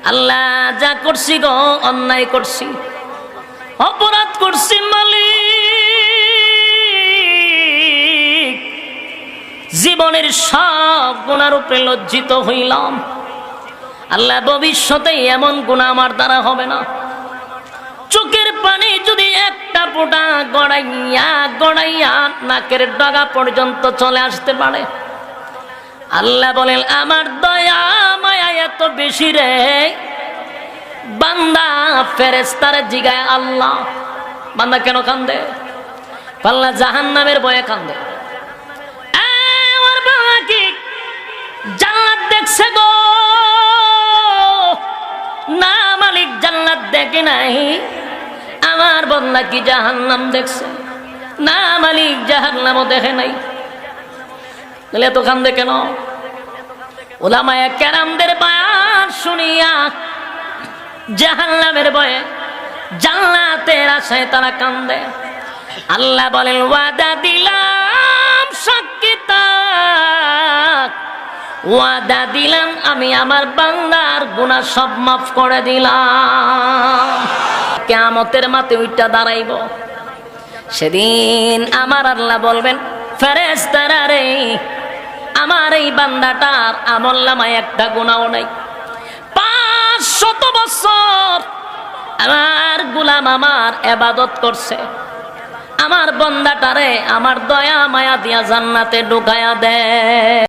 আল্লাহ যা করছি গো অন্যায় করছি, অপরাধ করছি মালিক, জীবনের সব গুনার উপরে লজ্জিত হইলাম। আল্লাহ ভবিষ্যতে এমন গুনাহ আমার দ্বারা হবে না। চোখের পানি যদি একটা ফোঁটা গড়াইয়া গড়াইয়া নাকের ডগা পর্যন্ত চলে আসতে পারে, আল্লাহ বলেন আমার দয়া মায়া এত বেশি রে, বান্দা ফেরেশতারে জিগায় আল্লাহ বান্দা কেন কান্দে? আল্লাহ জাহান্নামের ভয়ে কান্দে। আমার বাবা কি জান্নাত দেখছে গো? না মালিক, জান্নাত দেখে নাই। আমার বান্দা কি জাহান্নাম দেখছে? না মালিক, জাহান্নামও দেখে নাই। তাহলে এত কান্দে কেন? উলামায়ে কেরামদের বয়ান শুনিয়া জাহান্নামের ভয়ে, জান্নাতের আশায় তারা কান্দে। আল্লাহ বলেন ওয়াদা দিলাম সাক্ষী থাক, ওয়াদা দিলাম আমি আমার বান্দার গুনাহ সব মাফ করে দিলাম। কিয়ামতের মাঠে উইঠা দাঁড়াইব, সেদিন আমার আল্লাহ বলবেন ফেরেশতারা রে, আমার এই বান্দাটার আমলনামায় একটা গুনাহও নাই। 500 বছর আমার গোলাম আমার ইবাদত করছে, আমার বান্দাটারে আমার দয়া মায়া দিয়া জান্নাতে ঢুকায়া দেয়।